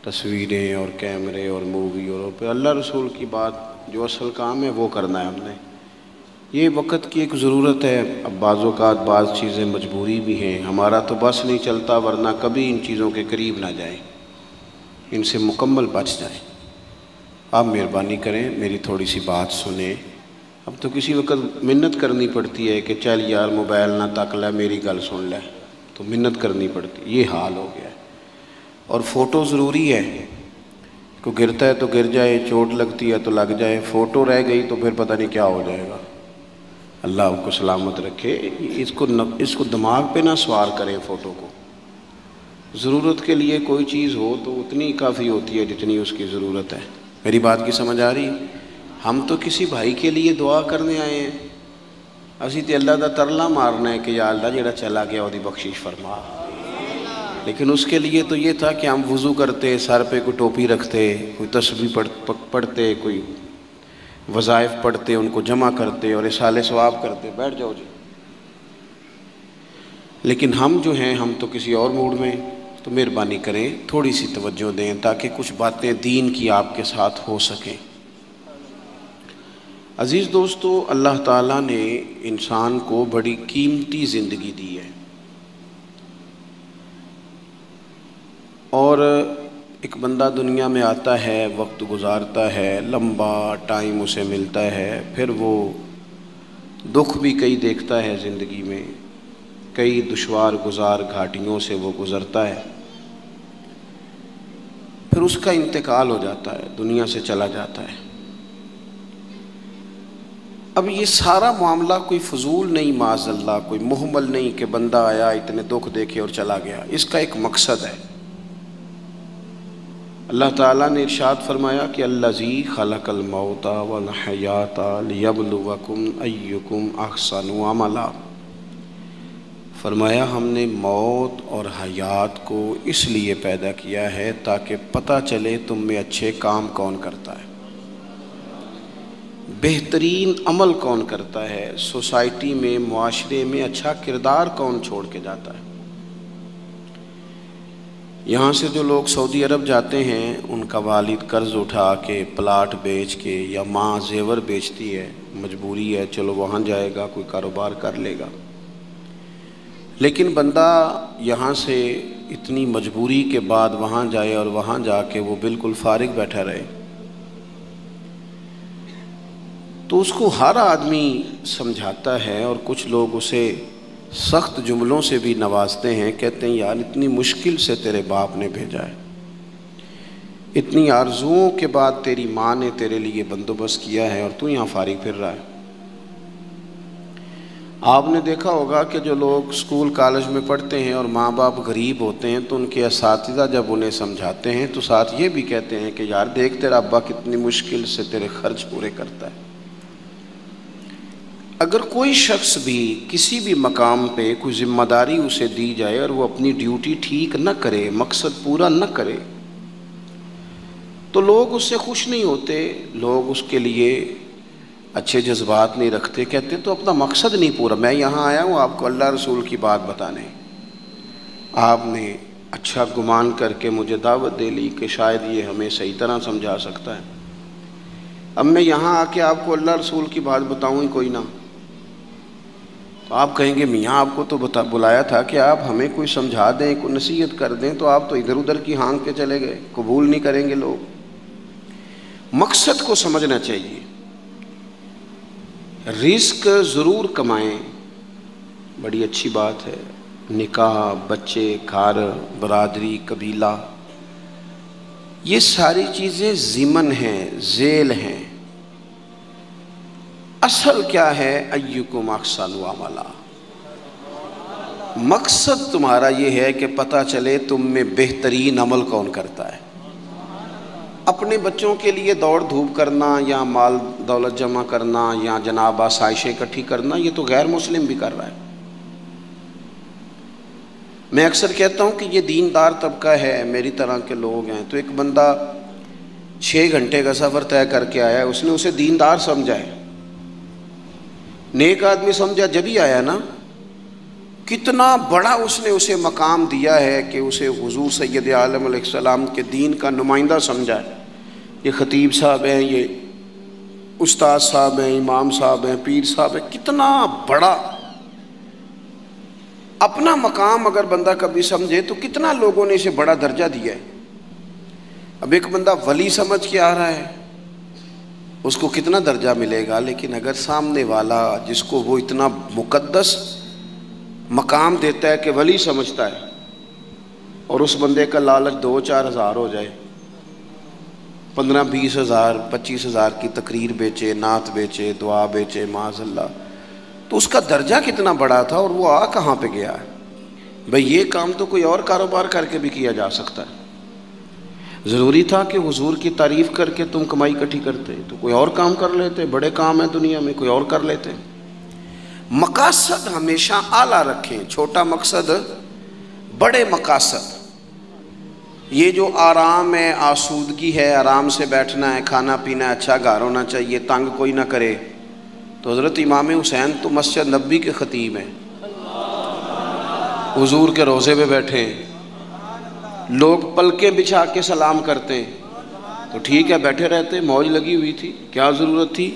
تصویریں اور کیمرے اور مووی اور پہ اللہ رسول کی بات جو اصل کام ہے وہ کرنا ہے ہم نے. یہ وقت کی ایک ضرورت ہے. اب بعض اوقات بعض چیزیں مجبوری بھی ہیں، ہمارا تو بس نہیں چلتا، ورنہ کبھی ان چیزوں کے قریب نہ جائیں، ان سے مکمل بچ جائیں. آپ مہربانی کریں میری تھوڑی سی بات سنیں. اب تو کسی وقت منت کرنی پڑتی ہے کہ چل یار موبائل نہ تک لے، میری گل سن لے، تو منت کرنی پڑتی. یہ حال ہو گیا ہے. اور فوٹو ضروری ہے. کوئی گرتا ہے تو گر جائے، چوٹ لگتی ہے تو لگ جائے، فوٹو رہ گئی تو پھر پتہ نہیں کیا ہو جائے گا. اللہ آپ کو سلامت رکھے. اس کو دماغ پہ نہ سوار کریں فوٹو کو. ضرورت کے لیے کوئی چیز ہو تو اتنی کافی ہوتی ہے جتنی اس کی ضرورت ہے. میری بات کی سمجھ آ رہی؟ ہم تو کسی بھائی کے لیے دعا کرنے آئے ہیں، اسی تے اللہ دا ترلا مارنا ہے کہ یا اللہ جڑا چلا گیا وہ دی بخشش فرما. لیکن اس کے لیے تو یہ تھا کہ ہم وضو کرتے، سر پہ کوئی ٹوپی رکھتے، کوئی تسبیح پڑھتے، کوئی وظائف پڑھتے، ان کو جمع کرتے اور اصالہ ثواب کرتے. بیٹھ جاؤ جی. لیکن ہم جو ہیں ہم تو کسی اور موڈ میں. تو مہربانی کریں تھوڑی سی توجہ دیں تاکہ کچھ باتیں دین کی آپ کے ساتھ ہو سکیں. عزیز دوستو، اللہ تعالیٰ نے انسان کو بڑی قیمتی زندگی دی ہے، اور ایک بندہ دنیا میں آتا ہے، وقت گزارتا ہے، لمبا ٹائم اسے ملتا ہے، پھر وہ دکھ بھی کئی دیکھتا ہے زندگی میں، کئی دشوار گزار گھاٹیوں سے وہ گزرتا ہے، پھر اس کا انتقال ہو جاتا ہے، دنیا سے چلا جاتا ہے. اب یہ سارا معاملہ کوئی فضول نہیں، معاذ اللہ کوئی محمل نہیں کہ بندہ آیا اتنے دکھ دیکھے اور چلا گیا. اس کا ایک مقصد ہے. اللہ تعالیٰ نے ارشاد فرمایا کہ الذی خلق الموت والحیات لیبلوکم ایکم احسن عملا. فرمایا ہم نے موت اور حیات کو اس لیے پیدا کیا ہے تاکہ پتہ چلے تم میں اچھے کام کون کرتا ہے، بہترین عمل کون کرتا ہے، سوسائٹی میں، معاشرے میں اچھا کردار کون چھوڑ کے جاتا ہے. یہاں سے جو لوگ سعودی عرب جاتے ہیں ان کا والد قرض اٹھا کے، پلاٹ بیچ کے، یا ماں زیور بیچتی ہے، مجبوری ہے چلو وہاں جائے گا، کوئی کاروبار کر لے گا. لیکن بندہ یہاں سے اتنی مجبوری کے بعد وہاں جائے اور وہاں جا کے وہ بالکل فارغ بیٹھا رہے، تو اس کو ہر آدمی سمجھاتا ہے، اور کچھ لوگ اسے سخت جملوں سے بھی نوازتے ہیں. کہتے ہیں یار اتنی مشکل سے تیرے باپ نے بھیجا ہے، اتنی آرزوؤں کے بعد تیری ماں نے تیرے لیے بندوبست کیا ہے اور تو یہاں فارغ پھر رہا ہے. آپ نے دیکھا ہوگا کہ جو لوگ اسکول کالج میں پڑھتے ہیں اور ماں باپ غریب ہوتے ہیں تو ان کے اساتذہ جب انہیں سمجھاتے ہیں تو ساتھ یہ بھی کہتے ہیں کہ یار دیکھ تیرا ابا کتنی مشکل سے تیرے خرچ پورے کرتا ہے. اگر کوئی شخص بھی کسی بھی مقام پہ کوئی ذمہ داری اسے دی جائے اور وہ اپنی ڈیوٹی ٹھیک نہ کرے، مقصد پورا نہ کرے، تو لوگ اس سے خوش نہیں ہوتے، لوگ اس کے لیے اچھے جذبات نہیں رکھتے. کہتے تو اپنا مقصد نہیں پورا. میں یہاں آیا ہوں آپ کو اللہ رسول کی بات بتانے، آپ نے اچھا گمان کر کے مجھے دعوت دے لی کہ شاید یہ ہمیں صحیح طرح سمجھا سکتا ہے. اب میں یہاں آ کے آپ کو اللہ رسول کی بات بتاؤں ہی کوئی نہ، تو آپ کہیں گے میاں آپ کو تو بلایا تھا کہ آپ ہمیں کوئی سمجھا دیں، کوئی نصیحت کر دیں، تو آپ تو ادھر ادھر کی ہانک کے چلے گئے. قبول نہیں کریں گے لوگ. مقصد کو سمجھنا چاہیے. رزق ضرور کمائیں، بڑی اچھی بات ہے. نکاح، بچے، گھر، برادری، قبیلہ، یہ ساری چیزیں ضمن ہیں، ذیل ہیں. اصل کیا ہے؟ ایکم احسن عملا. مقصد تمہارا یہ ہے کہ پتہ چلے تم میں بہترین عمل کون کرتا ہے. اپنے بچوں کے لیے دوڑ دھوپ کرنا یا مال دولت جمع کرنا یا جناب آسائشیں اکٹھی کرنا، یہ تو غیر مسلم بھی کر رہا ہے. میں اکثر کہتا ہوں کہ یہ دیندار طبقہ ہے، میری طرح کے لوگ ہیں. تو ایک بندہ 6 گھنٹے کا سفر طے کر کے آیا ہے، اس نے اسے دیندار سمجھا ہے، نیک آدمی سمجھا جب ہی آیا نا. کتنا بڑا اس نے اسے مقام دیا ہے کہ اسے حضور سید عالم علیہ السلام کے دین کا نمائندہ سمجھا ہے۔ یہ خطیب صاحب ہیں، یہ استاد صاحب ہیں، امام صاحب ہیں، پیر صاحب ہیں، کتنا بڑا اپنا مقام اگر بندہ کبھی سمجھے تو کتنا لوگوں نے اسے بڑا درجہ دیا ہے۔ اب ایک بندہ ولی سمجھ کے آ رہا ہے، اس کو کتنا درجہ ملے گا، لیکن اگر سامنے والا جس کو وہ اتنا مقدس مقام دیتا ہے کہ ولی سمجھتا ہے، اور اس بندے کا لالچ 2-4 ہزار ہو جائے، 15-20 ہزار 25 ہزار کی تقریر بیچے، نعت بیچے، دعا بیچے، معاذ اللہ، تو اس کا درجہ کتنا بڑا تھا اور وہ آ کہاں پہ گیا ہے۔ بھئی یہ کام تو کوئی اور کاروبار کر کے بھی کیا جا سکتا ہے، ضروری تھا کہ حضور کی تعریف کر کے تم کمائی اکٹھی کرتے تو کوئی اور کام کر لیتے، بڑے کام ہیں دنیا میں، کوئی اور کر لیتے۔ مقاصد ہمیشہ اعلیٰ رکھیں، چھوٹا مقصد، بڑے مقاصد۔ یہ جو آرام ہے، آسودگی ہے، آرام سے بیٹھنا ہے، کھانا پینا ہے، اچھا گھر ہونا چاہیے، تنگ کوئی نہ کرے، تو حضرت امام حسین تو مسجد نبوی کے خطیب ہیں، حضور کے روضے پہ بیٹھے ہیں، لوگ پلکیں بچھا کے سلام کرتے ہیں، تو ٹھیک ہے بیٹھے رہتے، موج لگی ہوئی تھی، کیا ضرورت تھی۔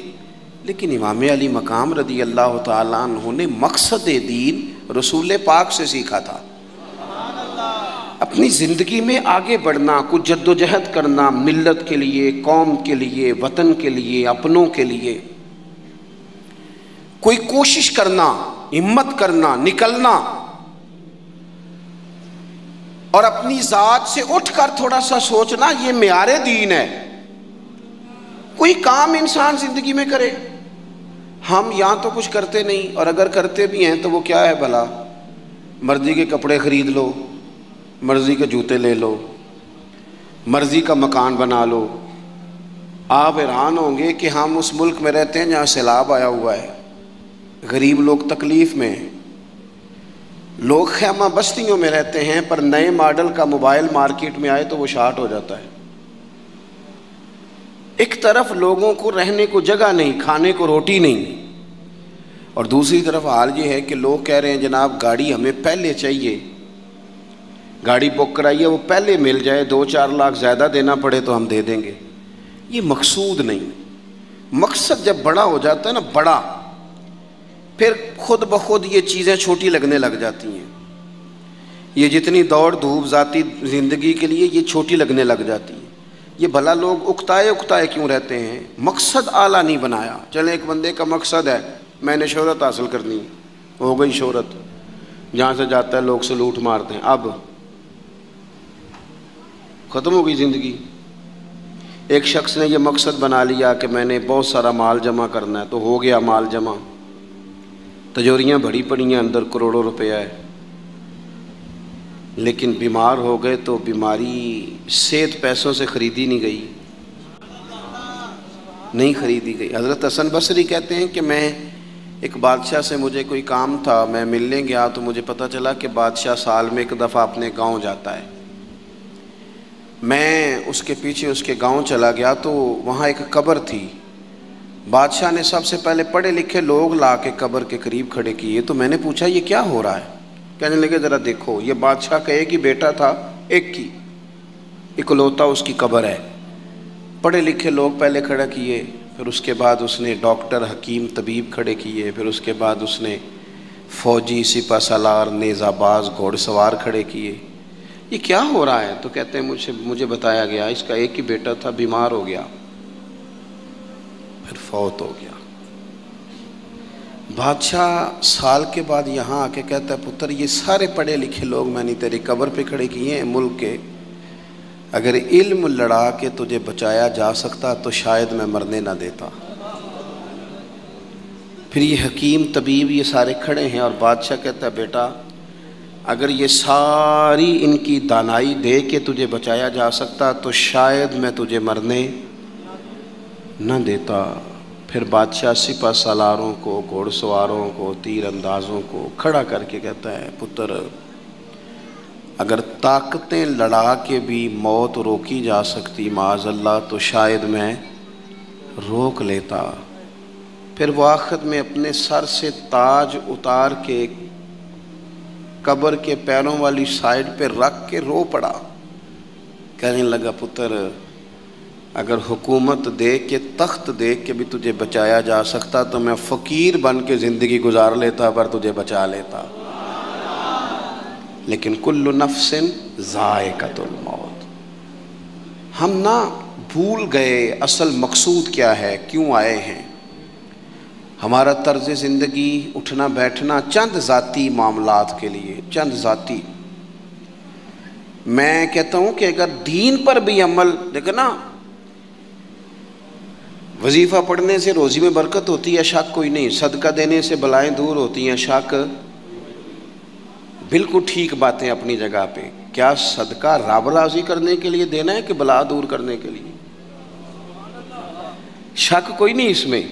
لیکن امام علی مقام رضی اللہ تعالیٰ عنہ نے مقصد دین رسول پاک سے سیکھا تھا۔ اپنی زندگی میں آگے بڑھنا، کچھ جد و جہد کرنا، ملت کے لیے، قوم کے لیے، وطن کے لیے، اپنوں کے لیے کوئی کوشش کرنا، ہمت کرنا، نکلنا، اور اپنی ذات سے اٹھ کر تھوڑا سا سوچنا، یہ معیار دین ہے۔ کوئی کام انسان زندگی میں کرے، ہم یہاں تو کچھ کرتے نہیں، اور اگر کرتے بھی ہیں تو وہ کیا ہے بھلا، مرضی کے کپڑے خرید لو، مرضی کے جوتے لے لو، مرضی کا مکان بنا لو۔ آپ حیران ہوں گے کہ ہم اس ملک میں رہتے ہیں جہاں سیلاب آیا ہوا ہے، غریب لوگ تکلیف میں ہیں، لوگ خیمہ بستیوں میں رہتے ہیں، پر نئے ماڈل کا موبائل مارکیٹ میں آئے تو وہ شارٹ ہو جاتا ہے۔ ایک طرف لوگوں کو رہنے کو جگہ نہیں، کھانے کو روٹی نہیں، اور دوسری طرف حال یہ ہے کہ لوگ کہہ رہے ہیں جناب گاڑی ہمیں پہلے چاہیے، گاڑی بک کرائیے، وہ پہلے مل جائے، 2-4 لاکھ زیادہ دینا پڑے تو ہم دے دیں گے۔ یہ مقصود نہیں۔ مقصد جب بڑا ہو جاتا ہے نا، بڑا، پھر خود بخود یہ چیزیں چھوٹی لگنے لگ جاتی ہیں۔ یہ جتنی دوڑ دھوپ ذاتی زندگی کے لیے یہ چھوٹی لگنے لگ جاتی ہے۔ یہ بھلا لوگ اکتائے کیوں رہتے ہیں؟ مقصد اعلیٰ نہیں بنایا۔ چلے ایک بندے کا مقصد ہے میں نے شہرت حاصل کرنی، ہو گئی شہرت، جہاں سے جاتا ہے لوگ سلوٹ مارتے ہیں، اب ختم ہو گئی زندگی۔ ایک شخص نے یہ مقصد بنا لیا کہ میں نے بہت سارا مال جمع کرنا ہے، تو ہو گیا مال جمع، تجوریاں بڑی پڑی ہیں، اندر کروڑوں روپیہ ہے، لیکن بیمار ہو گئے تو بیماری صحت پیسوں سے خریدی نہیں گئی، نہیں خریدی گئی۔ حضرت حسن بصری کہتے ہیں کہ میں ایک بادشاہ سے مجھے کوئی کام تھا، میں ملنے گیا تو مجھے پتہ چلا کہ بادشاہ سال میں ایک دفعہ اپنے گاؤں جاتا ہے۔ میں اس کے پیچھے اس کے گاؤں چلا گیا تو وہاں ایک قبر تھی، بادشاہ نے سب سے پہلے پڑھے لکھے لوگ لا کے قبر کے قریب کھڑے کیے، تو میں نے پوچھا یہ کیا ہو رہا ہے؟ کہنے لگے ذرا دیکھو، یہ بادشاہ کا ایک ہی بیٹا تھا، ایک کی اکلوتا اس کی قبر ہے۔ پڑھے لکھے لوگ پہلے کھڑا کیے، پھر اس کے بعد اس نے ڈاکٹر، حکیم، طبیب کھڑے کیے، پھر اس کے بعد اس نے فوجی، سپہ سالار، نیزہ باز، گھوڑ سوار کھڑے کیے۔ یہ کیا ہو رہا ہے؟ تو کہتے ہیں مجھے بتایا گیا اس کا ایک ہی بیٹا تھا، بیمار ہو گیا، پھر فوت ہو گیا۔ بادشاہ سال کے بعد یہاں آ کے کہتا ہے پتر یہ سارے پڑھے لکھے لوگ میں نے تیری قبر پہ کھڑے کیے ہیں ملک کے، اگر علم لڑا کے تجھے بچایا جا سکتا تو شاید میں مرنے نہ دیتا۔ پھر یہ حکیم طبیب یہ سارے کھڑے ہیں، اور بادشاہ کہتا ہے بیٹا اگر یہ ساری ان کی دانائی دے کے تجھے بچایا جا سکتا تو شاید میں تجھے مرنے نہ دیتا۔ پھر بادشاہ سپہ سالاروں کو، گھوڑ سواروں کو، تیر اندازوں کو کھڑا کر کے کہتا ہے پتر اگر طاقتیں لڑا کے بھی موت روکی جا سکتی معاذ اللہ تو شاید میں روک لیتا۔ پھر وہ آخر میں اپنے سر سے تاج اتار کے قبر کے پیروں والی سائڈ پہ رکھ کے رو پڑا، کہنے لگا پتر اگر حکومت دیکھ کے تخت دیکھ کے بھی تجھے بچایا جا سکتا تو میں فقیر بن کے زندگی گزار لیتا پر تجھے بچا لیتا، لیکن کل نفس ذائقۃ الموت۔ ہم نہ بھول گئے اصل مقصود کیا ہے، کیوں آئے ہیں۔ ہمارا طرز زندگی اٹھنا بیٹھنا چند ذاتی معاملات کے لیے، چند ذاتی۔ میں کہتا ہوں کہ اگر دین پر بھی عمل، دیکھو نا، وظیفہ پڑھنے سے روزی میں برکت ہوتی ہے، شک کوئی نہیں، صدقہ دینے سے بلائیں دور ہوتی ہیں، شک، بالکل ٹھیک باتیں اپنی جگہ پہ۔ کیا صدقہ رب راضی کرنے کے لیے دینا ہے کہ بلا دور کرنے کے لیے؟ شک کوئی نہیں اس میں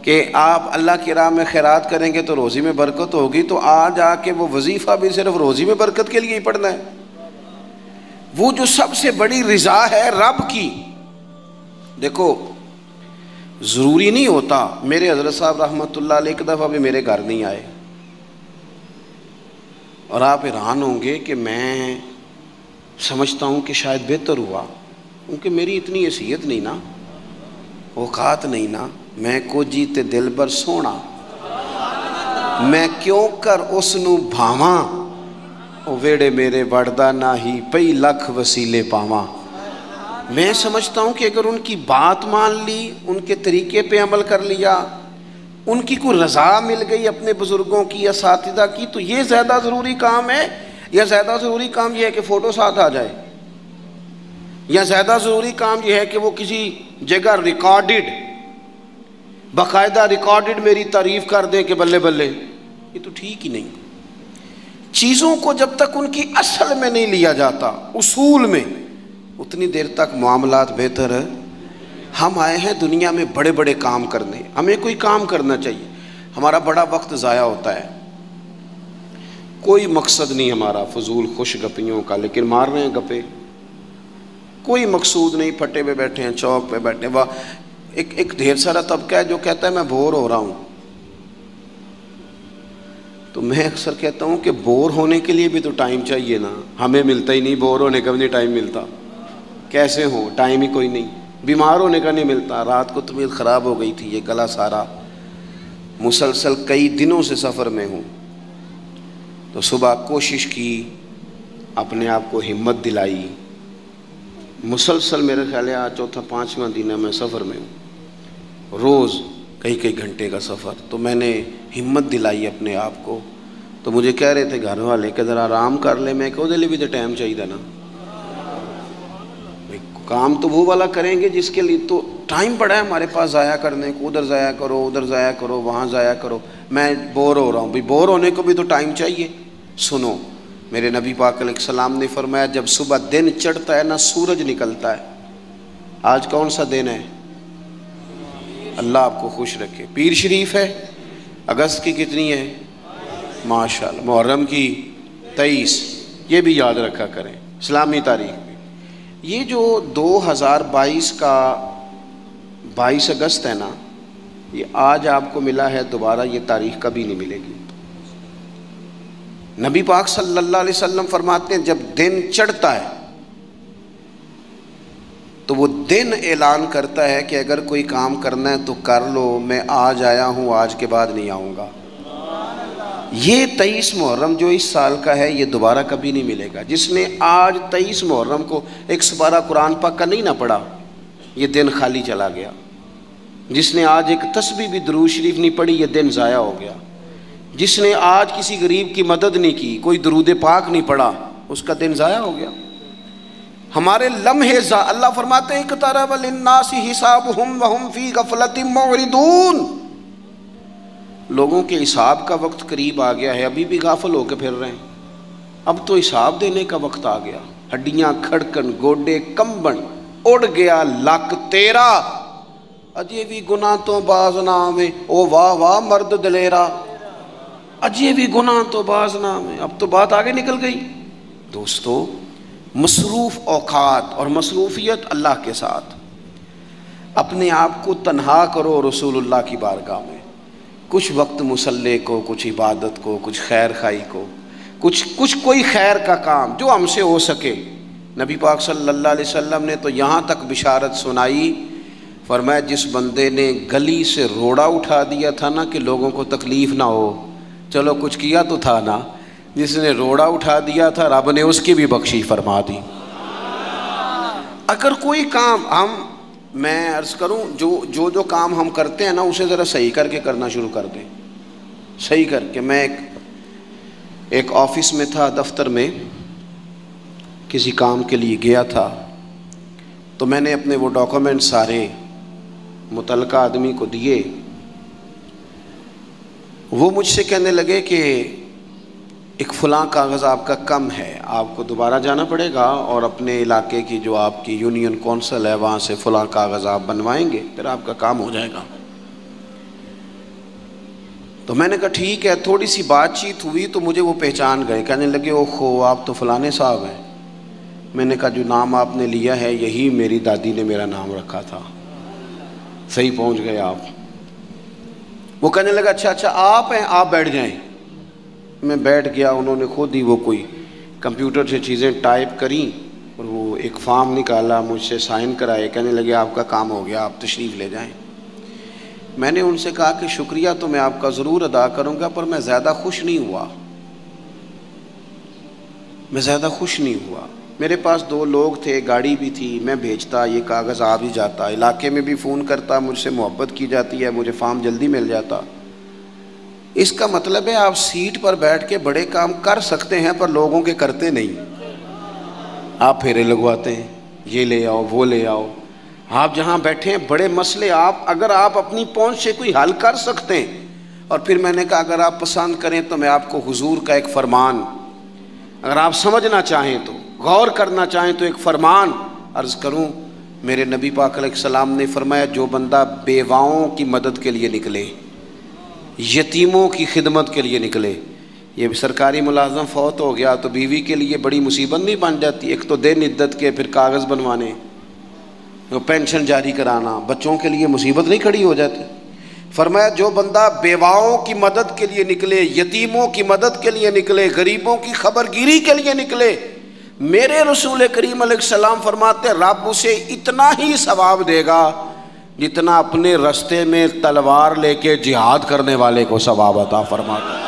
کہ آپ اللہ کی راہ میں خیرات کریں گے تو روزی میں برکت ہوگی، تو آج آ کے وہ وظیفہ بھی صرف روزی میں برکت کے لیے ہی پڑھنا ہے؟ وہ جو سب سے بڑی رضا ہے رب کی، دیکھو ضروری نہیں ہوتا۔ میرے حضرت صاحب رحمۃ اللہ علیہ ایک دفعہ بھی میرے گھر نہیں آئے، اور آپ حیران ہوں گے کہ میں سمجھتا ہوں کہ شاید بہتر ہوا، کیونکہ میری اتنی حیثیت نہیں نا، اوقات نہیں نا، میں کو جیتے دل بر سونا، میں کیوں کر اس نو بھاواں، او ویڑے میرے وڑدا نہ ہی پئی لکھ وسیلے پاواں۔ میں سمجھتا ہوں کہ اگر ان کی بات مان لی، ان کے طریقے پہ عمل کر لیا، ان کی کوئی رضا مل گئی اپنے بزرگوں کی، اساتذہ کی، تو یہ زیادہ ضروری کام ہے، یا زیادہ ضروری کام یہ ہے کہ فوٹو ساتھ آ جائے، یا زیادہ ضروری کام یہ ہے کہ وہ کسی جگہ ریکارڈڈ، باقاعدہ ریکارڈڈ میری تعریف کر دیں کہ بلے بلے؟ یہ تو ٹھیک ہی نہیں۔ چیزوں کو جب تک ان کی اصل میں نہیں لیا جاتا، اصول میں، اتنی دیر تک معاملات بہتر ہے۔ ہم آئے ہیں دنیا میں بڑے بڑے کام کرنے، ہمیں کوئی کام کرنا چاہیے۔ ہمارا بڑا وقت ضائع ہوتا ہے، کوئی مقصد نہیں ہمارا فضول خوش گپیوں کا، لیکن مار رہے ہیں گپے، کوئی مقصود نہیں، پھٹے پہ بیٹھے ہیں، چوک پہ بیٹھے ہیں۔ ایک ڈھیر سارا طبقہ ہے جو کہتا ہے میں بور ہو رہا ہوں، تو میں اکثر کہتا ہوں کہ بور ہونے کے لیے بھی تو ٹائم چاہیے نا، ہمیں ملتا ہی نہیں، بور ہونے کا بھی نہیں ٹائم ملتا، کیسے ہو، ٹائم ہی کوئی نہیں۔ بیمار ہونے کا نہیں ملتا، رات کو طبیعت خراب ہو گئی تھی، یہ گلا سارا، مسلسل کئی دنوں سے سفر میں ہوں، تو صبح کوشش کی، اپنے آپ کو ہمت دلائی، مسلسل میرے خیال ہے آج چوتھا پانچواں دن ہے میں سفر میں ہوں، روز کئی گھنٹے کا سفر، تو میں نے ہمت دلائی اپنے آپ کو۔ تو مجھے کہہ رہے تھے گھر والے کہ ذرا آرام کر لے، میں کہو دے لے بھی تو ٹائم چاہیے نا، کام تو وہ والا کریں گے جس کے لیے تو ٹائم پڑا ہے ہمارے پاس ضائع کرنے کو، ادھر ضائع کرو، ادھر ضائع کرو، وہاں ضائع کرو۔ میں بور ہو رہا ہوں، بھی بور ہونے کو بھی تو ٹائم چاہیے۔ سنو، میرے نبی پاک علیہ السلام نے فرمایا جب صبح دن چڑھتا ہے نا، سورج نکلتا ہے۔ آج کون سا دن ہے؟ اللہ آپ کو خوش رکھے، پیر شریف ہے، اگست کی کتنی ہے؟ ماشاءاللہ، محرم کی 23، یہ بھی یاد رکھا کریں اسلامی تاریخ میں۔ یہ جو 2022 کا 22 اگست ہے نا، یہ آج آپ کو ملا ہے، دوبارہ یہ تاریخ کبھی نہیں ملے گی۔ نبی پاک صلی اللہ علیہ وسلم فرماتے ہیں جب دن چڑھتا ہے تو وہ دن اعلان کرتا ہے کہ اگر کوئی کام کرنا ہے تو کر لو، میں آج آیا ہوں، آج کے بعد نہیں آؤں گا۔ یہ 23 محرم جو اس سال کا ہے یہ دوبارہ کبھی نہیں ملے گا۔ جس نے آج 23 محرم کو ایک سپارہ قرآن پاک کا نہیں نہ پڑھا، یہ دن خالی چلا گیا۔ جس نے آج ایک تسبیح بھی درود شریف نہیں پڑھی، یہ دن ضائع ہو گیا۔ جس نے آج کسی غریب کی مدد نہیں کی، کوئی درود پاک نہیں پڑھا، اس کا دن ضائع ہو گیا۔ ہمارے لمحے اللہ فرماتے ہیں اقترب للناس حسابهم وهم فی غفلۃ معرضون، لوگوں کے حساب کا وقت قریب آ گیا ہے، ابھی بھی غافل ہو کے پھر رہے ہیں۔ اب تو حساب دینے کا وقت آ گیا، ہڈیاں کھڑکن، گوڈے کمبن، اڑ گیا لک تیرا، اجے بھی گناہ تو باز نہ آویں، او واہ واہ مرد دلیرا، اجے بھی گناہ تو باز نہ آویں۔ اب تو بات آگے نکل گئی۔ دوستو، مصروف اوقات اور مصروفیت اللہ کے ساتھ، اپنے آپ کو تنہا کرو رسول اللہ کی بارگاہ میں، کچھ وقت مصلی کو، کچھ عبادت کو، کچھ خیر خائی کو، کچھ کوئی خیر کا کام جو ہم سے ہو سکے۔ نبی پاک صلی اللہ علیہ وسلم نے تو یہاں تک بشارت سنائی، فرمایا جس بندے نے گلی سے روڑا اٹھا دیا تھا نا کہ لوگوں کو تکلیف نہ ہو، چلو کچھ کیا تو تھا نا، جس نے روڑا اٹھا دیا تھا رب نے اس کی بھی بخشش فرما دی۔ اگر کوئی کام میں عرض کروں جو کام ہم کرتے ہیں نا اسے ذرا صحیح کر کے کرنا شروع کر دیں، صحیح کر کے۔ میں ایک آفس میں تھا، دفتر میں کسی کام کے لیے گیا تھا، تو میں نے اپنے وہ ڈاکومنٹ سارے متعلقہ آدمی کو دیے۔ وہ مجھ سے کہنے لگے کہ ایک فلاں کاغذ آپ کا کم ہے، آپ کو دوبارہ جانا پڑے گا اور اپنے علاقے کی جو آپ کی یونین کونسل ہے وہاں سے فلاں کاغذ آپ بنوائیں گے، پھر آپ کا کام ہو جائے گا۔ تو میں نے کہا ٹھیک ہے، تھوڑی سی بات چیت ہوئی تو مجھے وہ پہچان گئے، کہنے لگے اوہو آپ تو فلانے صاحب ہیں۔ میں نے کہا جو نام آپ نے لیا ہے یہی میری دادی نے میرا نام رکھا تھا، صحیح پہنچ گئے آپ۔ وہ کہنے لگا اچھا آپ ہیں، آپ بیٹھ جائیں۔ میں بیٹھ گیا، انہوں نے خود ہی وہ کوئی کمپیوٹر سے چیزیں ٹائپ کریں اور وہ ایک فارم نکالا، مجھ سے سائن کرائے، کہنے لگے آپ کا کام ہو گیا، آپ تشریف لے جائیں۔ میں نے ان سے کہا کہ شکریہ تو میں آپ کا ضرور ادا کروں گا، پر میں زیادہ خوش نہیں ہوا۔ میرے پاس 2 لوگ تھے، گاڑی بھی تھی، میں بھیجتا، یہ کاغذ آ بھی جاتا، علاقے میں بھی فون کرتا، مجھ سے محبت کی جاتی ہے، مجھے فارم جلدی مل جاتا۔ اس کا مطلب ہے آپ سیٹ پر بیٹھ کے بڑے کام کر سکتے ہیں پر لوگوں کے کرتے نہیں، آپ پھیرے لگواتے ہیں، یہ لے آؤ وہ لے آؤ۔ آپ جہاں بیٹھے ہیں بڑے مسئلے اگر آپ اپنی پہنچ سے کوئی حل کر سکتے ہیں۔ اور پھر میں نے کہا اگر آپ پسند کریں تو میں آپ کو حضور کا ایک فرمان، اگر آپ سمجھنا چاہیں تو غور کرنا چاہیں تو ایک فرمان عرض کروں۔ میرے نبی پاک علیہ السلام نے فرمایا جو بندہ بیواؤں کی مدد کے لیے نکلے، یتیموں کی خدمت کے لیے نکلے، یہ سرکاری ملازم فوت ہو گیا تو بیوی کے لیے بڑی مصیبت نہیں بن جاتی؟ ایک تو دن عدت کے، پھر کاغذ بنوانے، پینشن جاری کرانا، بچوں کے لیے مصیبت نہیں کھڑی ہو جاتی؟ فرمایا جو بندہ بیواؤں کی مدد کے لیے نکلے، یتیموں کی مدد کے لیے نکلے، غریبوں کی خبرگیری کے لیے نکلے، میرے رسول کریم علیہ السلام فرماتے رب اسے اتنا ہی ثواب دے گا جتنا اپنے رستے میں تلوار لے کے جہاد کرنے والے کو ثواب عطا فرماتا ہے۔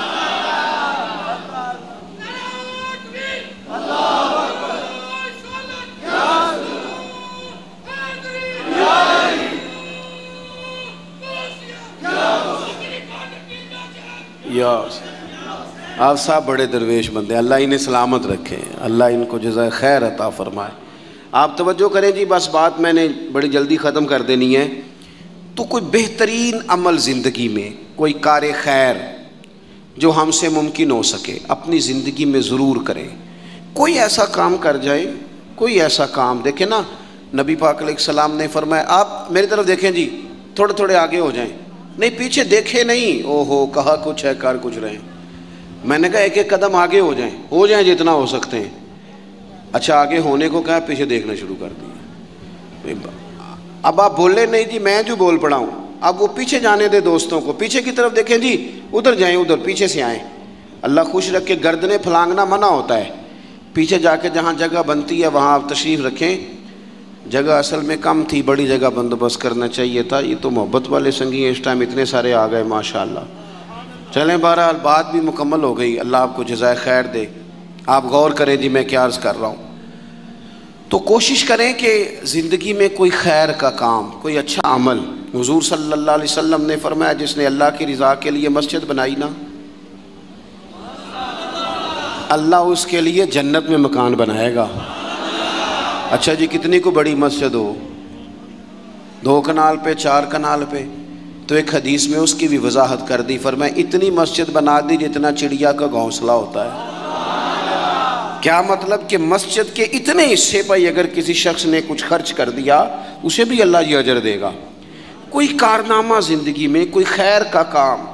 آپ صاحب بڑے درویش بندے، اللہ انہیں سلامت رکھے، اللہ ان کو جزائے خیر عطا فرمائے۔ آپ توجہ کریں جی، بس بات میں نے بڑی جلدی ختم کر دینی ہے۔ تو کوئی بہترین عمل زندگی میں، کوئی کار خیر جو ہم سے ممکن ہو سکے اپنی زندگی میں ضرور کریں۔ کوئی ایسا کام کر جائے، کوئی ایسا کام دیکھیں نا، نبی پاک علیہ السلام نے فرمایا آپ میری طرف دیکھیں جی، تھوڑے تھوڑے آگے ہو جائیں، نہیں پیچھے دیکھے نہیں، اوہو کہا کچھ ہے کر کچھ رہے ہیں۔ میں نے کہا ایک ایک قدم آگے ہو جائیں جتنا ہو سکتے ہیں۔ اچھا آگے ہونے کو کہا، پیچھے دیکھنا شروع کر دیا۔ اب آپ بولے نہیں جی میں جو بول پڑا ہوں، اب وہ پیچھے جانے دے دوستوں کو، پیچھے کی طرف دیکھیں جی، ادھر جائیں، ادھر پیچھے سے آئیں۔ اللہ خوش رکھ کے گردنیں پھلانگنا منع ہوتا ہے، پیچھے جا کے جہاں جگہ بنتی ہے وہاں آپ تشریف رکھیں۔ جگہ اصل میں کم تھی، بڑی جگہ بندوبست کرنا چاہیے تھا۔ یہ تو محبت والے سنگی ہیں، اس ٹائم اتنے سارے آ گئے ماشاءاللہ۔ چلیں بہرحال بات بھی مکمل ہو گئی، اللہ آپ کو جزائے خیر دے۔ آپ غور کریں جی میں کیا عرض کر رہا ہوں۔ تو کوشش کریں کہ زندگی میں کوئی خیر کا کام، کوئی اچھا عمل۔ حضور صلی اللہ علیہ وسلم نے فرمایا جس نے اللہ کی رضا کے لیے مسجد بنائی نا، اللہ اس کے لیے جنت میں مکان بنائے گا۔ اچھا جی کتنی کو بڑی مسجد ہو، 2 کنال پہ 4 کنال پہ، تو ایک حدیث میں اس کی بھی وضاحت کر دی، فرمایا اتنی مسجد بنا دی جتنا چڑیا کا گھونسلہ ہوتا ہے۔ کیا مطلب کہ مسجد کے اتنے حصے پر اگر کسی شخص نے کچھ خرچ کر دیا اسے بھی اللہ یہ اجر دے گا۔ کوئی کارنامہ زندگی میں، کوئی خیر کا کام،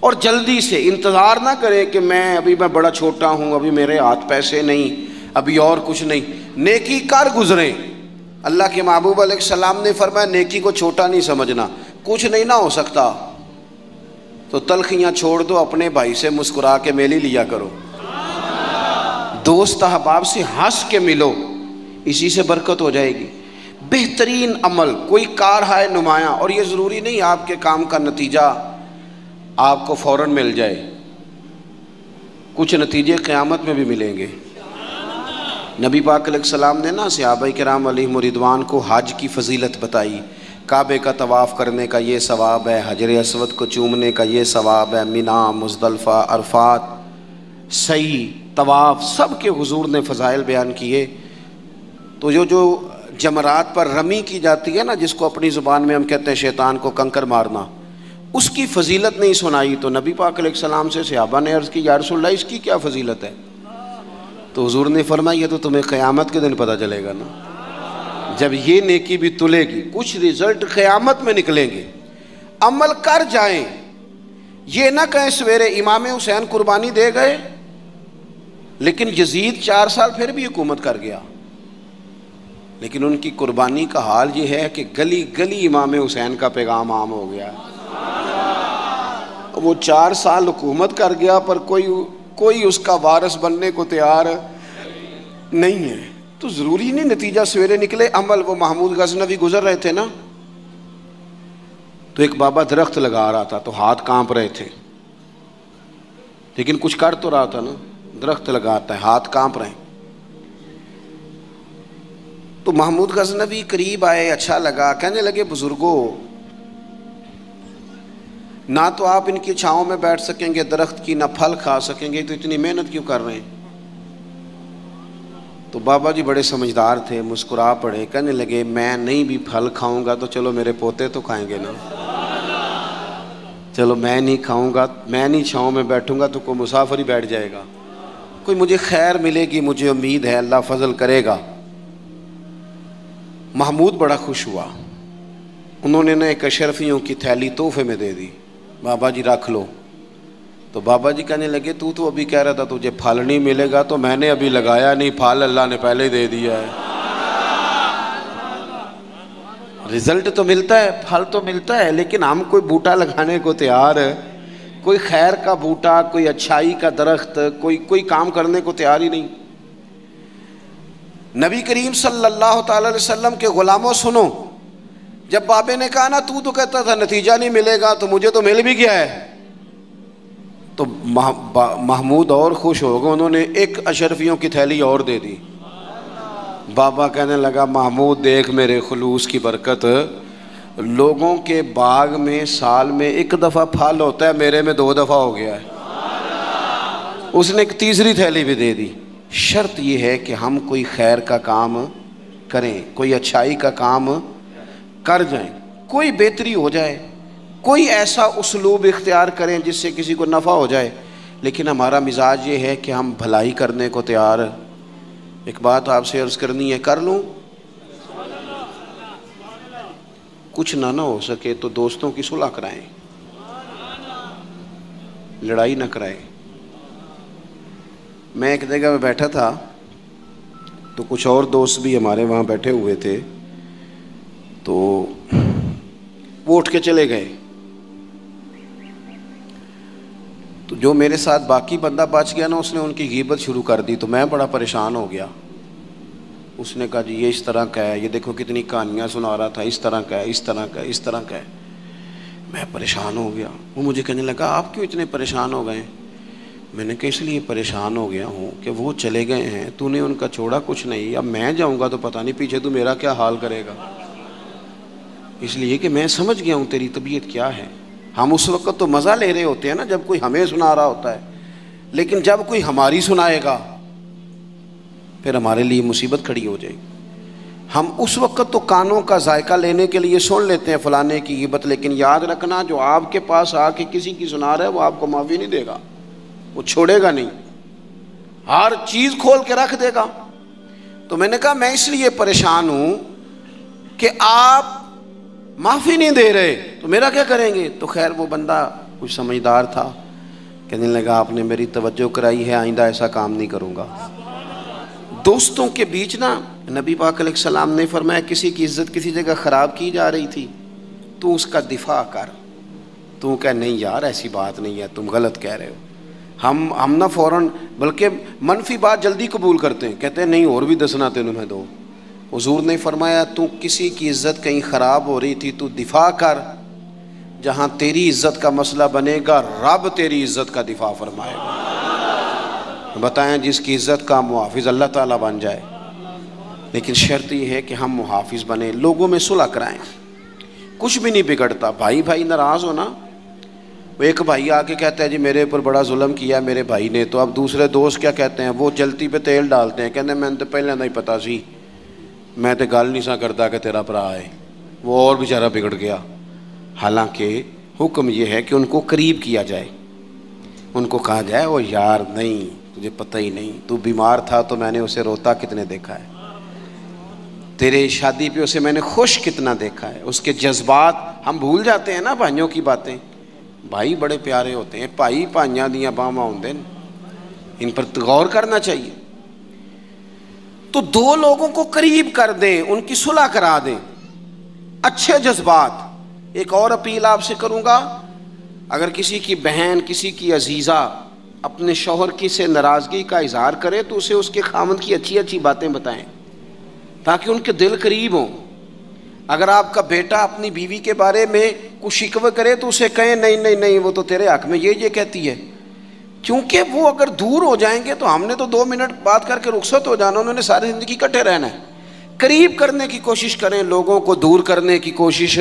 اور جلدی سے انتظار نہ کریں کہ ابھی میں بڑا چھوٹا ہوں، ابھی میرے ہاتھ پیسے نہیں، ابھی اور کچھ نہیں، نیکی کر گزریں۔ اللہ کے محبوب علیہ السلام نے فرمایا نیکی کو چھوٹا نہیں سمجھنا، کچھ نہیں نہ ہو سکتا تو تلخیاں چھوڑ دو، اپنے بھائی سے مسکرا کے میلی لیا کرو۔ دوست احباب سے ہنس کے ملو، اسی سے برکت ہو جائے گی۔ بہترین عمل کوئی کار ہے نمایاں، اور یہ ضروری نہیں آپ کے کام کا نتیجہ آپ کو فوراً مل جائے، کچھ نتیجے قیامت میں بھی ملیں گے۔ نبی پاک علیہ السلام نے نا صحابہ کرام علیہم رضوان کو حج کی فضیلت بتائی، کعبے کا طواف کرنے کا یہ ثواب ہے، حجر اسود کو چومنے کا یہ ثواب ہے، مینا، مزدلفہ، عرفات، سعی، طواف، سب کے حضور نے فضائل بیان کیے۔ تو جو جمرات پر رمی کی جاتی ہے نا، جس کو اپنی زبان میں ہم کہتے ہیں شیطان کو کنکر مارنا، اس کی فضیلت نہیں سنائی۔ تو نبی پاک علیہ السلام سے صحابہ نے عرض کی یا رسول اللہ اس کی کیا فضیلت ہے؟ تو حضور نے فرمایا یہ تو تمہیں قیامت کے دن پتہ چلے گا نا، جب یہ نیکی بھی تلے گی، کچھ رزلٹ قیامت میں نکلیں گے۔ عمل کر جائیں، یہ نہ کہیں سویرے امام حسین قربانی دے گئے لیکن یزید 4 سال پھر بھی حکومت کر گیا، لیکن ان کی قربانی کا حال یہ ہے کہ گلی گلی امام حسین کا پیغام عام ہو گیا۔ وہ 4 سال حکومت کر گیا پر کوئی اس کا وارث بننے کو تیار نہیں ہے۔ تو ضروری نہیں نتیجہ سویرے نکلے عمل۔ وہ محمود غزنوی گزر رہے تھے نا، تو ایک بابا درخت لگا رہا تھا تو ہاتھ کانپ رہے تھے، لیکن کچھ کر تو رہا تھا نا، درخت لگاتا ہے ہاتھ کانپ رہے ہیں۔ تو محمود غزنوی قریب آئے، اچھا لگا، کہنے لگے بزرگوں نہ تو آپ ان کی چھاؤں میں بیٹھ سکیں گے درخت کی، نہ پھل کھا سکیں گے، تو اتنی محنت کیوں کر رہے ہیں؟ تو بابا جی بڑے سمجھدار تھے، مسکرا پڑے، کہنے لگے میں نہیں بھی پھل کھاؤں گا تو چلو میرے پوتے تو کھائیں گے نا، چلو میں نہیں کھاؤں گا، میں نہیں چھاؤں میں بیٹھوں گا تو کوئی مسافر ہی بیٹھ جائے گا، کوئی مجھے خیر ملے گی، مجھے امید ہے اللہ فضل کرے گا۔ محمود بڑا خوش ہوا، انہوں نے ایک اشرفیوں کی تھیلی تحفے میں دے دی، بابا جی رکھ لو۔ تو بابا جی کہنے لگے تو ابھی کہہ رہا تھا تجھے پھل نہیں ملے گا، تو میں نے ابھی لگایا نہیں، پھل اللہ نے پہلے دے دیا ہے۔ رزلٹ تو ملتا ہے، پھل تو ملتا ہے، لیکن ہم کوئی بوٹا لگانے کو تیار ہے، کوئی خیر کا بوٹا، کوئی اچھائی کا درخت، کوئی کام کرنے کو تیار ہی نہیں۔ نبی کریم صلی اللہ تعالی علیہ وسلم کے غلاموں سنو، جب بابے نے کہا نا تو کہتا تھا نتیجہ نہیں ملے گا، تو مجھے تو مل بھی گیا ہے، تو محمود اور خوش ہو گئے، انہوں نے ایک اشرفیوں کی تھیلی اور دے دی۔ بابا کہنے لگا محمود دیکھ میرے خلوص کی برکت، لوگوں کے باغ میں سال میں 1 دفعہ پھل ہوتا ہے، میرے میں 2 دفعہ ہو گیا ہے۔ اس نے ایک تیسری تھیلی بھی دے دی۔ شرط یہ ہے کہ ہم کوئی خیر کا کام کریں، کوئی اچھائی کا کام کر جائیں، کوئی بہتری ہو جائے، کوئی ایسا اسلوب اختیار کریں جس سے کسی کو نفع ہو جائے، لیکن ہمارا مزاج یہ ہے کہ ہم بھلائی کرنے کو تیار۔ ایک بات آپ سے عرض کرنی ہے، کر لوں؟ کچھ نہ ہو سکے تو دوستوں کی صلح کرائیں، لڑائی نہ کرائیں۔ میں ایک جگہ پہ بیٹھا تھا تو کچھ اور دوست بھی ہمارے وہاں بیٹھے ہوئے تھے، تو وہ اٹھ کے چلے گئے، تو جو میرے ساتھ باقی بندہ بچ گیا نا، اس نے ان کی غیبت شروع کر دی، تو میں بڑا پریشان ہو گیا۔ اس نے کہا جی یہ اس طرح کا ہے، یہ دیکھو کتنی کہانیاں سنا رہا تھا، اس طرح کا ہے، اس طرح کا ہے، اس طرح کا ہے۔ میں پریشان ہو گیا۔ وہ مجھے کہنے لگا آپ کیوں اتنے پریشان ہو گئے؟ میں نے کہا اس لیے پریشان ہو گیا ہوں کہ وہ چلے گئے ہیں، تو نے ان کا چھوڑا کچھ نہیں، اب میں جاؤں گا تو پتہ نہیں پیچھے تو میرا کیا حال کرے گا، اس لیے کہ میں سمجھ گیا ہوں تیری طبیعت کیا ہے۔ ہم اس وقت تو مزہ لے رہے ہوتے ہیں نا جب کوئی ہمیں سنا رہا ہوتا ہے، لیکن جب کوئی ہماری سنائے گا پھر ہمارے لیے مصیبت کھڑی ہو جائے گی۔ ہم اس وقت تو کانوں کا ذائقہ لینے کے لیے سن لیتے ہیں فلانے کی غیبت، لیکن یاد رکھنا جو آپ کے پاس آ کے کسی کی سنا رہا ہے وہ آپ کو معافی نہیں دے گا، وہ چھوڑے گا نہیں، ہر چیز کھول کے رکھ دے گا۔ تو میں نے کہا میں اس لیے پریشان ہوں کہ آپ معافی نہیں دے رہے، تو میرا کیا کریں گے؟ تو خیر وہ بندہ کچھ سمجھدار تھا، کہنے لگا آپ نے میری توجہ کرائی ہے، آئندہ ایسا کام نہیں کروں گا۔ دوستوں کے بیچ نا نبی پاک علیہ السلام نے فرمایا کسی کی عزت کسی جگہ خراب کی جا رہی تھی تو اس کا دفاع کر، تو کہ نہیں یار ایسی بات نہیں ہے، تم غلط کہہ رہے ہو، ہم نہ فوراً بلکہ منفی بات جلدی قبول کرتے ہیں، کہتے ہیں نہیں اور بھی دسنا تینوں میں دو۔ حضور نے فرمایا تو کسی کی عزت کہیں خراب ہو رہی تھی تو دفاع کر، جہاں تیری عزت کا مسئلہ بنے گا رب تیری عزت کا دفاع فرمائے گا۔ بتائیں جس کی عزت کا محافظ اللہ تعالیٰ بن جائے، لیکن شرط یہ ہے کہ ہم محافظ بنیں، لوگوں میں صلح کرائیں۔ کچھ بھی نہیں بگڑتا، بھائی بھائی ناراض ہونا، وہ ایک بھائی آ کے کہتا ہے جی میرے اوپر بڑا ظلم کیا میرے بھائی نے، تو اب دوسرے دوست کیا کہتے ہیں، وہ جلتی پہ تیل ڈالتے ہیں، کہتے ہیں میں نے تو پہلے نہیں پتا سی، میں تو گل نہیں سا کرتا کہ تیرا بھرا ہے، وہ اور بیچارہ بگڑ گیا۔ حالانکہ حکم یہ ہے کہ ان کو قریب کیا جائے، ان کو کہا جائے وہ یار نہیں تجھے پتہ ہی نہیں، تو بیمار تھا تو میں نے اسے روتا کتنے دیکھا ہے، تیرے شادی پہ اسے میں نے خوش کتنا دیکھا ہے، اس کے جذبات ہم بھول جاتے ہیں نا بھائیوں کی باتیں۔ بھائی بڑے پیارے ہوتے ہیں، بھائی پائیاں دیاں باواں ہوندے ہیں، ان پر غور کرنا چاہیے۔ تو دو لوگوں کو قریب کر دیں، ان کی صلح کرا دیں، اچھے جذبات۔ ایک اور اپیل آپ سے کروں گا، اگر کسی کی بہن کسی کی عزیزہ اپنے شوہر کی سے ناراضگی کا اظہار کرے تو اسے اس کے خاوند کی اچھی اچھی باتیں بتائیں تاکہ ان کے دل قریب ہوں۔ اگر آپ کا بیٹا اپنی بیوی کے بارے میں کچھ شکوہ کرے تو اسے کہیں نہیں نہیں نہیں وہ تو تیرے حق میں یہ کہتی ہے، کیونکہ وہ اگر دور ہو جائیں گے تو ہم نے تو 2 منٹ بات کر کے رخصت ہو جانا، انہوں نے ساری زندگی اکٹھے رہنا ہے۔ قریب کرنے کی کوشش کریں، لوگوں کو دور کرنے کی کوشش،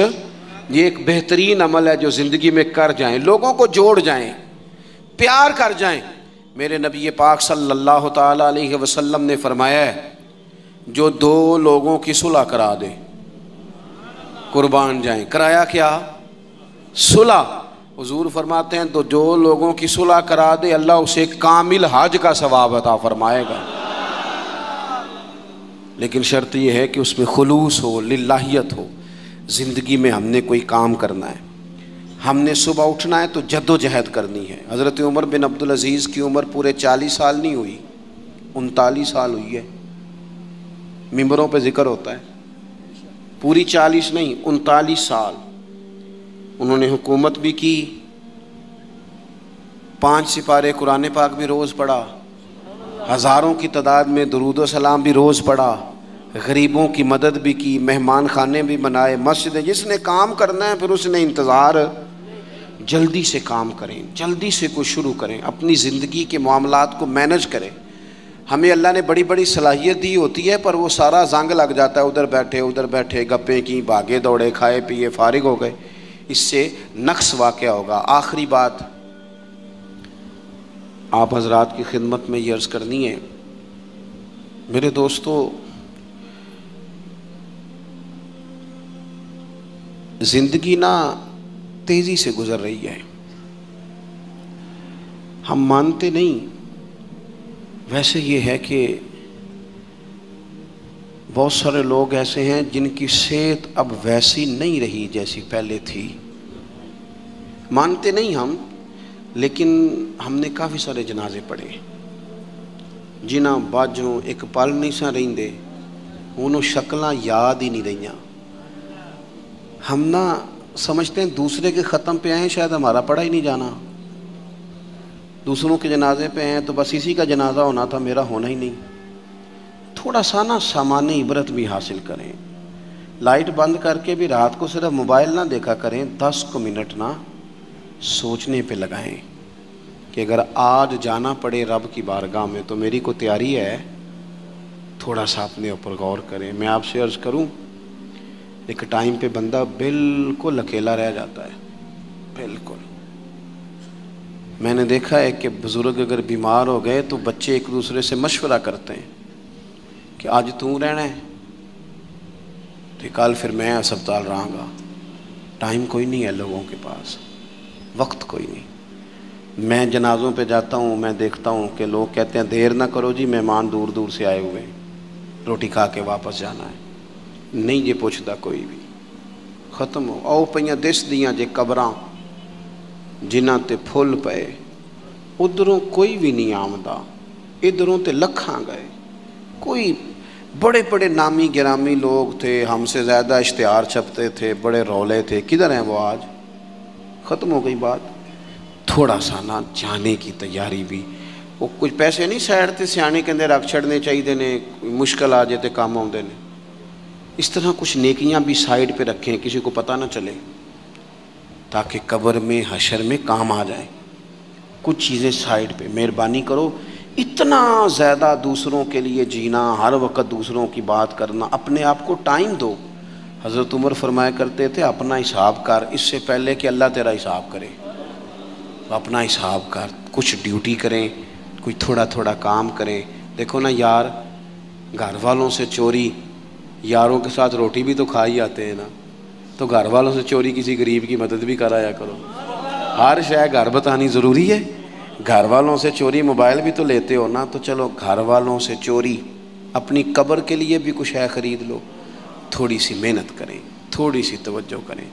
یہ ایک بہترین عمل ہے جو زندگی میں کر جائیں، لوگوں کو جوڑ جائیں، پیار کر جائیں۔ میرے نبی پاک صلی اللہ تعالی علیہ وسلم نے فرمایا ہے جو 2 لوگوں کی صلح کرا دے قربان جائیں۔ کرایا کیا؟ صلح۔ حضور فرماتے ہیں تو جو لوگوں کی صلح کرا دے اللہ اسے کامل حج کا ثواب عطا فرمائے گا، لیکن شرط یہ ہے کہ اس میں خلوص ہو، للہیت ہو۔ زندگی میں ہم نے کوئی کام کرنا ہے، ہم نے صبح اٹھنا ہے تو جد و جہد کرنی ہے۔ حضرت عمر بن عبدالعزیز کی عمر پورے 40 سال نہیں ہوئی، 39 سال ہوئی ہے، ممبروں پہ ذکر ہوتا ہے، پوری 40 نہیں 39 سال انہوں نے حکومت بھی کی، 5 سپارے قرآن پاک بھی روز پڑھا، ہزاروں کی تعداد میں درود و سلام بھی روز پڑھا، غریبوں کی مدد بھی کی، مہمان خانے بھی بنائے، مسجدیں۔ جس نے کام کرنا ہے پھر اس نے انتظار، جلدی سے کام کریں، جلدی سے کوئی شروع کریں، اپنی زندگی کے معاملات کو مینج کریں۔ ہمیں اللہ نے بڑی بڑی صلاحیت دی ہوتی ہے پر وہ سارا زنگ لگ جاتا ہے، ادھر بیٹھے گپیں کی، بھاگے دوڑے، کھائے پیے، فارغ ہو گئے، اس سے نقص واقع ہوگا۔ آخری بات آپ حضرات کی خدمت میں یہ عرض کرنی ہے، میرے دوستو، زندگی نا تیزی سے گزر رہی ہے، ہم مانتے نہیں۔ ویسے یہ ہے کہ بہت سارے لوگ ایسے ہیں جن کی صحت اب ویسی نہیں رہی جیسی پہلے تھی، مانتے نہیں ہم، لیکن ہم نے کافی سارے جنازے پڑھے، جنہاں باجوں ایک پل نہیں سا رہندے، انہوں شکلاں یاد ہی نہیں رہیاں۔ ہم نہ سمجھتے ہیں دوسرے کے ختم پہ آئے ہیں شاید ہمارا پڑھا ہی نہیں جانا، دوسروں کے جنازے پہ ہیں تو بس اسی کا جنازہ ہونا تھا، میرا ہونا ہی نہیں۔ تھوڑا سا نا سامان عبرت بھی حاصل کریں، لائٹ بند کر کے بھی رات کو صرف موبائل نہ دیکھا کریں، 10 منٹ نہ سوچنے پہ لگائیں کہ اگر آج جانا پڑے رب کی بارگاہ میں تو میری کو تیاری ہے۔ تھوڑا سا اپنے اوپر غور کریں۔ میں آپ سے عرض کروں، ایک ٹائم پہ بندہ بالکل اکیلا رہ جاتا ہے، بالکل۔ میں نے دیکھا ہے کہ بزرگ اگر بیمار ہو گئے تو بچے ایک دوسرے سے مشورہ کرتے ہیں کہ آج تو رہنا ہے تو کل پھر میں ہسپتال رہا گا۔ ٹائم کوئی نہیں ہے لوگوں کے پاس، وقت کوئی نہیں۔ میں جنازوں پہ جاتا ہوں، میں دیکھتا ہوں کہ لوگ کہتے ہیں دیر نہ کرو جی، مہمان دور دور سے آئے ہوئے، روٹی کھا کے واپس جانا ہے۔ نہیں جی پوچھتا کوئی بھی، ختم ہو۔ آؤ پئیاں دس دیاں جے قبراں جنہاں تے پھل پئے، ادھروں کوئی بھی نہیں آمدا، ادھروں تے لکھاں گئے۔ کوئی بڑے بڑے نامی گرامی لوگ تھے، ہم سے زیادہ اشتہار چھپتے تھے، بڑے رولے تھے، کدھر ہیں وہ آج؟ ختم ہو گئی بات۔ تھوڑا سا نا جانے کی تیاری بھی، وہ کچھ پیسے نہیں سائڈ تے سیانے کہندے رکھ چھڑنے چاہیے نے، مشکل آ جائے تے کام آؤندے نے، اس طرح کچھ نیکیاں بھی سائڈ پہ رکھیں، کسی کو پتہ نہ چلے، تاکہ قبر میں حشر میں کام آ جائے۔ کچھ چیزیں سائڈ پہ، مہربانی کرو اتنا زیادہ دوسروں کے لیے جینا، ہر وقت دوسروں کی بات کرنا، اپنے آپ کو ٹائم دو۔ حضرت عمر فرمایا کرتے تھے اپنا حساب کر اس سے پہلے کہ اللہ تیرا حساب کرے، اپنا حساب کر، کچھ ڈیوٹی کریں، کچھ تھوڑا تھوڑا کام کریں۔ دیکھو نا یار، گھر والوں سے چوری، یاروں کے ساتھ روٹی بھی تو کھا ہی آتے ہیں نا، تو گھر والوں سے چوری کسی غریب کی مدد بھی کرایا کرو۔ ہر شے گھر بتانی ضروری ہے، گھر والوں سے چوری، موبائل بھی تو لیتے ہو نا، تو چلو گھر والوں سے چوری، اپنی قبر کے لیے بھی کچھ ہے خرید لو، تھوڑی سی محنت کریں، تھوڑی سی توجہ کریں۔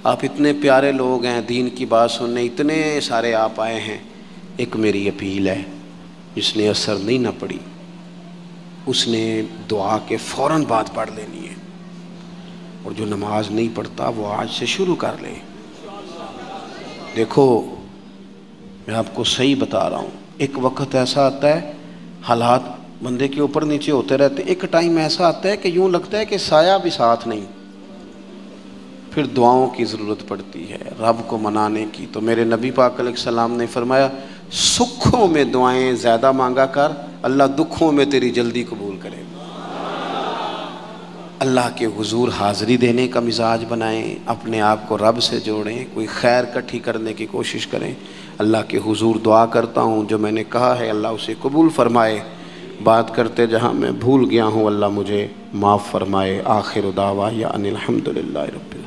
آپ اتنے پیارے لوگ ہیں، دین کی بات سننے اتنے سارے آپ آئے ہیں، ایک میری اپیل ہے، جس نے اثر نہیں نہ پڑی اس نے دعا کے فوراً بعد پڑھ لینی ہے، اور جو نماز نہیں پڑھتا وہ آج سے شروع کر لے۔ دیکھو میں آپ کو صحیح بتا رہا ہوں، ایک وقت ایسا آتا ہے حالات بندے کے اوپر نیچے ہوتے رہتے، ایک ٹائم ایسا آتا ہے کہ یوں لگتا ہے کہ سایہ بھی ساتھ نہیں، پھر دعاؤں کی ضرورت پڑتی ہے، رب کو منانے کی۔ تو میرے نبی پاک علیہ السلام نے فرمایا سکھوں میں دعائیں زیادہ مانگا کر، اللہ دکھوں میں تیری جلدی قبول کرے۔ اللہ کے حضور حاضری دینے کا مزاج بنائیں، اپنے آپ کو رب سے جوڑیں، کوئی خیر کٹھی کرنے کی کوشش کریں۔ اللہ کے حضور دعا کرتا ہوں جو میں نے کہا ہے اللہ اسے قبول فرمائے، بات کرتے جہاں میں بھول گیا ہوں اللہ مجھے معاف فرمائے۔ آخر دعوانا ان الحمدللہ رب العالمین۔